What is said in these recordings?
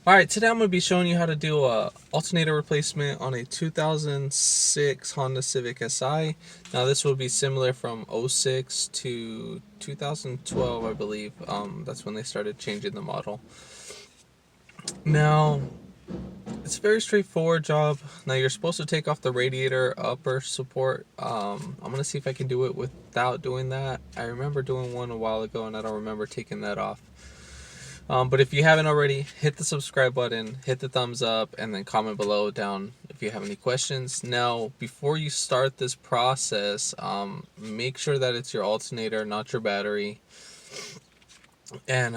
Alright, today I'm going to be showing you how to do a alternator replacement on a 2006 Honda Civic Si. Now this will be similar from '06 to 2012, I believe. That's when they started changing the model. Now, it's a very straightforward job. Now you're supposed to take off the radiator upper support. I'm going to see if I can do it without doing that. I remember doing one a while ago and I don't remember taking that off. But if you haven't already, hit the subscribe button, hit the thumbs up, and then comment below down if you have any questions. Now, before you start this process, make sure that it's your alternator, not your battery. And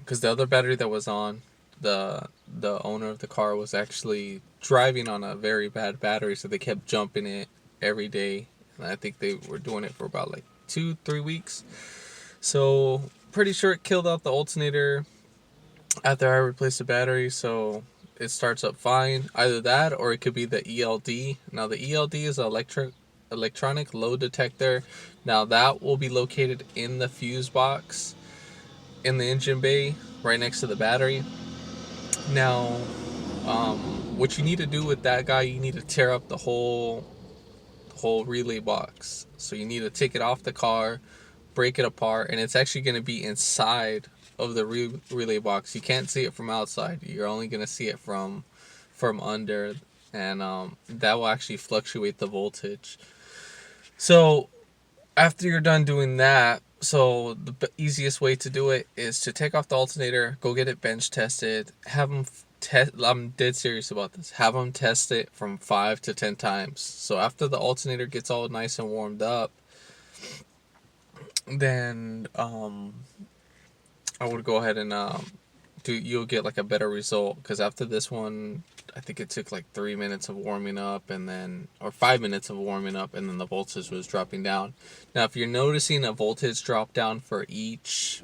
because the other battery that was on, the owner of the car was actually driving on a very bad battery, so they kept jumping it every day. And I think they were doing it for about like 2-3 weeks. So pretty sure it killed out the alternator after I replaced the battery, so it starts up fine. Either that or it could be the ELD. Now the ELD is an electronic load detector. Now that will be located in the fuse box in the engine bay right next to the battery. Now what you need to do with that guy, you need to tear up the whole relay box. So you need to take it off the car, break it apart, and it's actually going to be inside of the relay box. You can't see it from outside. You're only going to see it from under, and that will actually fluctuate the voltage. So after you're done doing that, so the easiest way to do it is to take off the alternator, go get it bench tested, have them I'm dead serious about this. Have them test it from 5 to 10 times. So after the alternator gets all nice and warmed up, then I would go ahead and you'll get like a better result, because after this one, I think it took like 3 minutes of warming up, and then, or 5 minutes of warming up, and then the voltage was dropping down. Now if you're noticing a voltage drop down for each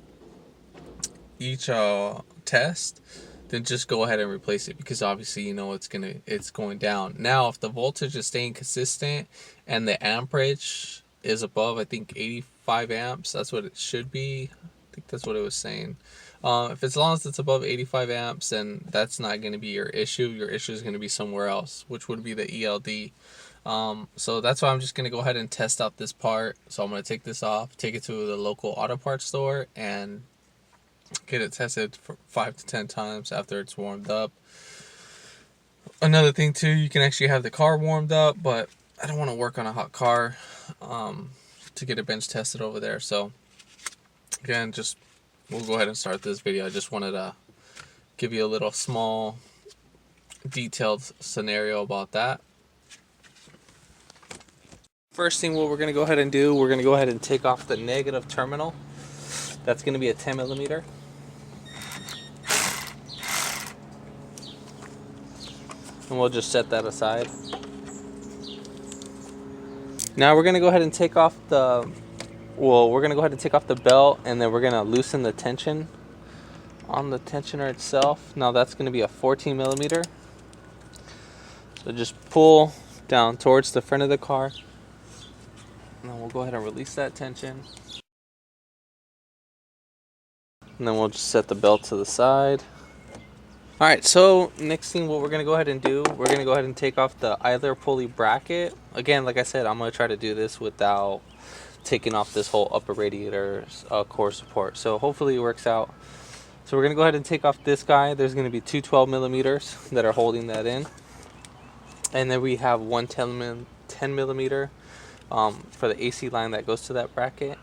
test, then just go ahead and replace it, because obviously you know it's going down. Now if the voltage is staying consistent and the amperage is above, I think 85 amps, that's what it should be. I think that's what it was saying. If as long as it's above 85 amps, then that's not going to be your issue. Your issue is going to be somewhere else, which would be the ELD. So that's why I'm just going to go ahead and test out this part. So I'm going to take this off, take it to the local auto parts store, and get it tested for 5 to 10 times after it's warmed up. Another thing too, you can actually have the car warmed up, but I don't want to work on a hot car to get it bench tested over there. So again, we'll go ahead and start this video. I just wanted to give you a little small detailed scenario about that. First thing, what we're going to go ahead and do, we're going to go ahead and take off the negative terminal. That's going to be a 10 millimeter. And we'll just set that aside. Now we're going to go ahead and take off the belt, and then we're going to loosen the tension on the tensioner itself. Now that's going to be a 14 millimeter. So just pull down towards the front of the car. And then we'll go ahead and release that tension. And then we'll just set the belt to the side. Alright, so next thing, what we're going to go ahead and do, we're going to go ahead and take off the idler pulley bracket. Again, like I said, I'm going to try to do this without taking off this whole upper radiator's core support. So hopefully it works out. So we're going to go ahead and take off this guy. There's going to be two 12 millimeters that are holding that in. And then we have one 10 millimeter for the AC line that goes to that bracket.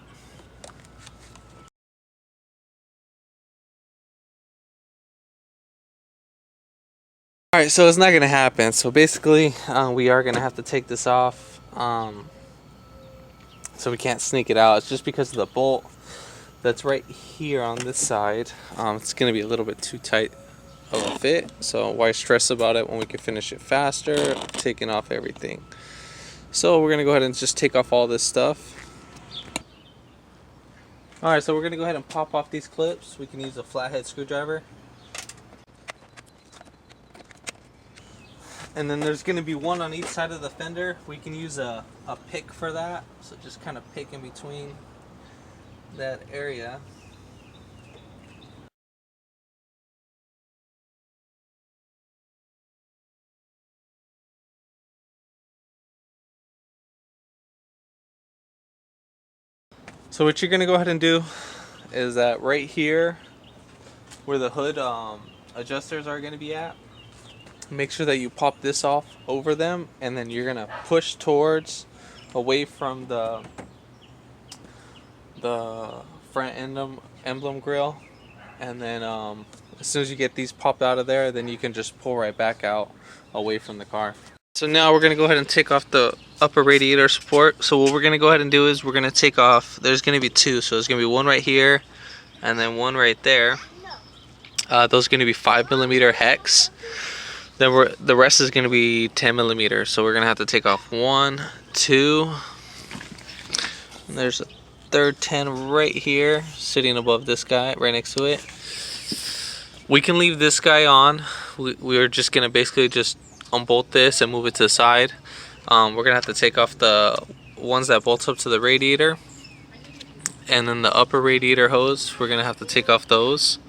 Alright, so it's not going to happen. So basically, we are going to have to take this off. So we can't sneak it out. It's just because of the bolt that's right here on this side. It's going to be a little bit too tight of a fit. So why stress about it when we can finish it faster, taking off everything. So we're going to go ahead and just take off all this stuff. Alright, so we're going to go ahead and pop off these clips. We can use a flathead screwdriver. And then there's going to be one on each side of the fender. We can use a pick for that. So just kind of pick in between that area. So what you're gonna go ahead and do is that right here where the hood adjusters are gonna be at, make sure that you pop this off over them, and then you're gonna push towards away from the front emblem grill, and then as soon as you get these popped out of there, then you can just pull right back out away from the car. So now we're going to go ahead and take off the upper radiator support. So what we're going to go ahead and do is we're going to take off, there's going to be two, so there's going to be one right here and then one right there. Those are going to be 5mm hex. Then the rest is going to be 10mm, so we're going to have to take off 1, 2, and there's a third 10 right here sitting above this guy right next to it. We can leave this guy on. We're just going to basically just unbolt this and move it to the side. We're gonna have to take off the ones that bolt up to the radiator, and then the upper radiator hose, we're gonna have to take off those.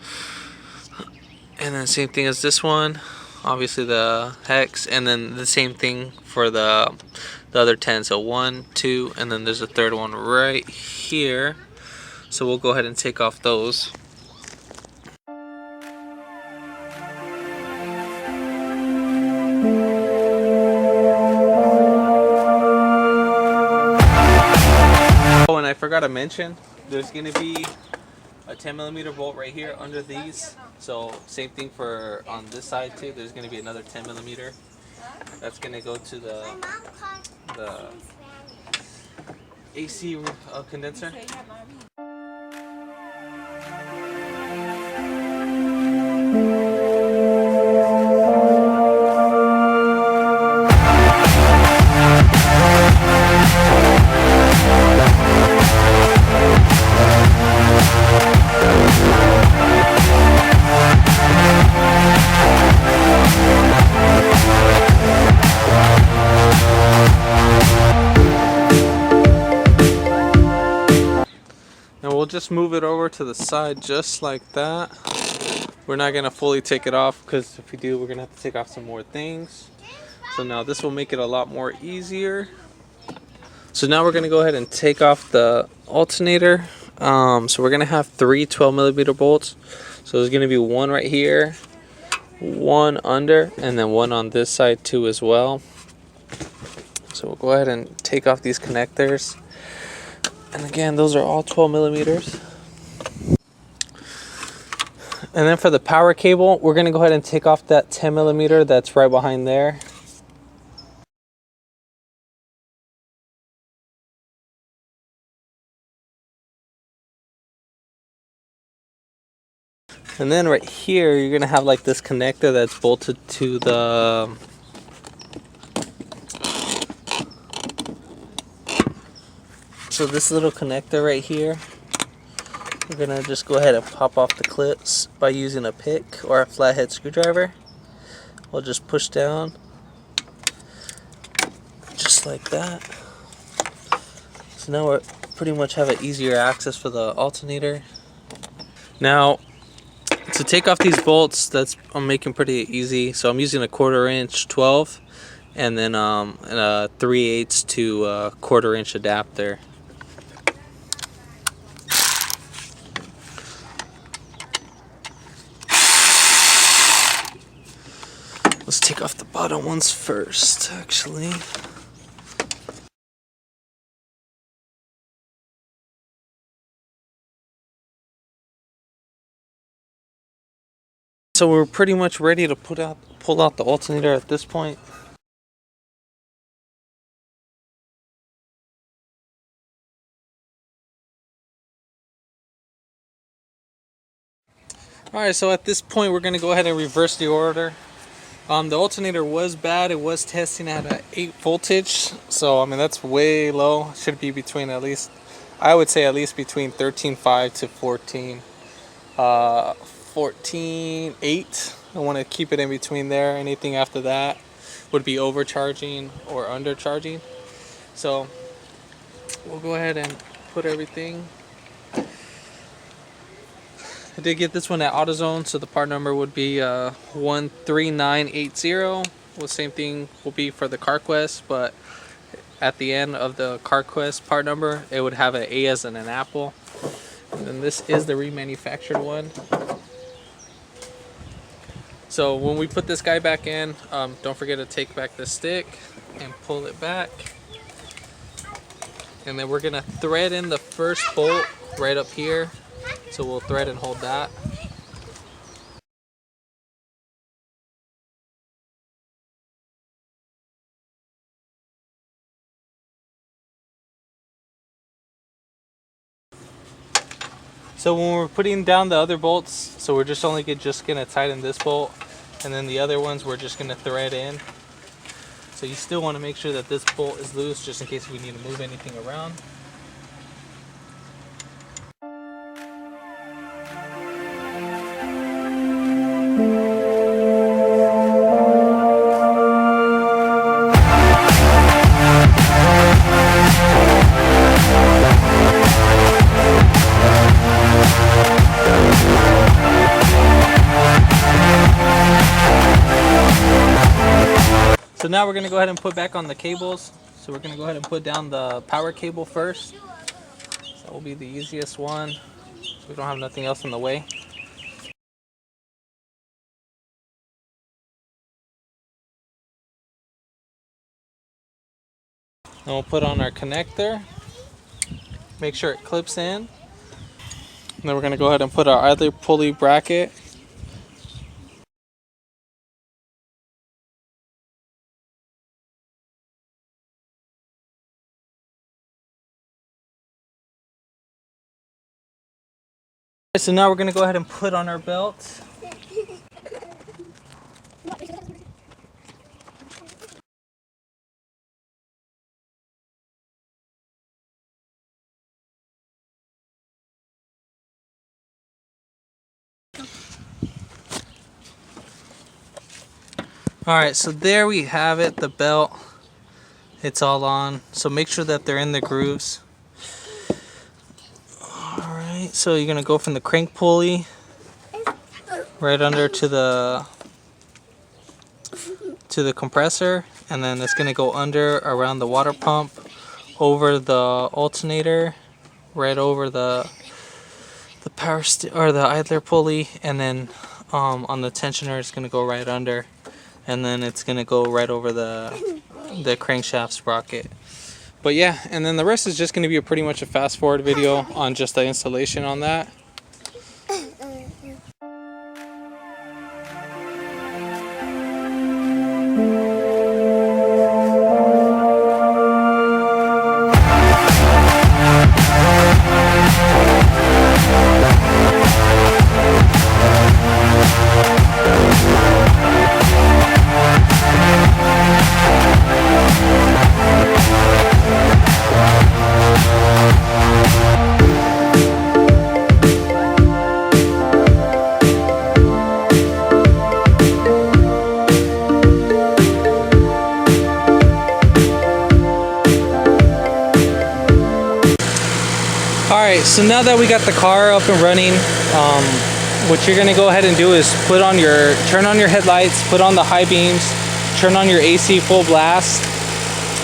And then same thing as this one, obviously the hex, and then the same thing for the other 10. So 1, 2, and then there's a third one right here. So we'll go ahead and take off those. Oh, and I forgot to mention, there's going to be a 10mm bolt right here under these. So same thing for on this side too. There's going to be another 10mm. That's going to go to the AC condenser. We'll just move it over to the side just like that. We're not going to fully take it off, because if we do, we're going to have to take off some more things. So now this will make it a lot more easier. So now we're going to go ahead and take off the alternator. So we're going to have 3 12mm bolts. So there's going to be one right here, one under, and then one on this side too as well. So we'll go ahead and take off these connectors. And again, those are all 12mm. And then for the power cable, we're going to go ahead and take off that 10mm that's right behind there. And then right here, you're going to have like this connector that's bolted to the so this little connector right here, we're going to just go ahead and pop off the clips by using a pick or a flathead screwdriver. We'll just push down just like that. So now we pretty much have an easier access for the alternator. Now to take off these bolts, I'm making pretty easy. So I'm using a 1/4 inch 12 and then a 3/8 to 1/4 inch adapter. Let's take off the bottom ones first, actually. So we're pretty much ready to pull out the alternator at this point. Alright, so at this point we're going to go ahead and reverse the order. The alternator was bad. It was testing at an 8 voltage, so I mean that's way low. It should be between at least, I would say at least between 13.5 to 14.8. I want to keep it in between there. Anything after that would be overcharging or undercharging. So we'll go ahead and put everything. I did get this one at AutoZone, so the part number would be 13980. Well, same thing will be for the CarQuest, but at the end of the CarQuest part number, it would have an A as in an apple. And then this is the remanufactured one. So when we put this guy back in, don't forget to take back the stick and pull it back. And then we're gonna thread in the first bolt right up here. So we'll thread and hold that. So when we're putting down the other bolts, so we're just gonna tighten this bolt, and then the other ones we're just gonna thread in. So you still want to make sure that this bolt is loose, just in case we need to move anything around. So now we're going to go ahead and put back on the cables. So we're going to go ahead and put down the power cable first. So that will be the easiest one, so we don't have nothing else in the way. Then we'll put on our connector. Make sure it clips in. And then we're going to go ahead and put our idler pulley bracket. So now we're going to go ahead and put on our belt. Alright, so there we have it, the belt. It's all on. So make sure that they're in the grooves. Alright, so you're going to go from the crank pulley right under to the compressor, and then it's going to go under around the water pump, over the alternator, right over the the idler pulley, and then on the tensioner it's going to go right under, and then it's going to go right over the crankshaft sprocket. But yeah, and then the rest is just going to be pretty much a fast forward video on just the installation on that. Alright, so now that we got the car up and running, what you're going to go ahead and do is turn on your headlights, put on the high beams, turn on your AC full blast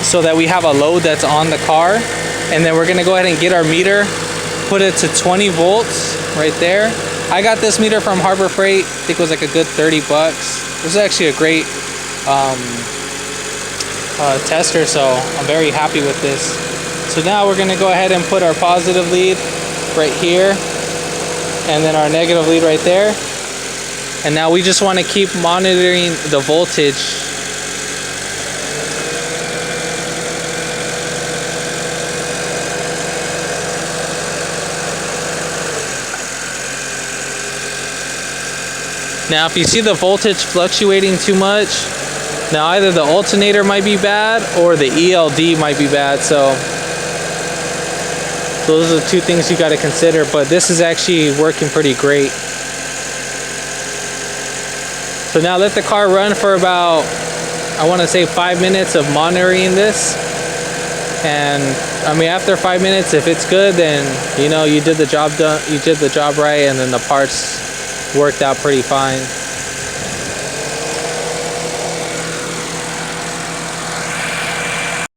so that we have a load that's on the car. And then we're going to go ahead and get our meter, put it to 20 volts right there. I got this meter from Harbor Freight. I think it was like a good 30 bucks. This is actually a great tester, so I'm very happy with this. So now we're going to go ahead and put our positive lead right here, and then our negative lead right there. And now we just want to keep monitoring the voltage. Now if you see the voltage fluctuating too much, now either the alternator might be bad or the ELD might be bad. So those are the two things you got to consider, but this is actually working pretty great. So now let the car run for about, I want to say 5 minutes of monitoring this. And I mean, after 5 minutes, if it's good, then you know you did the job right, and then the parts worked out pretty fine.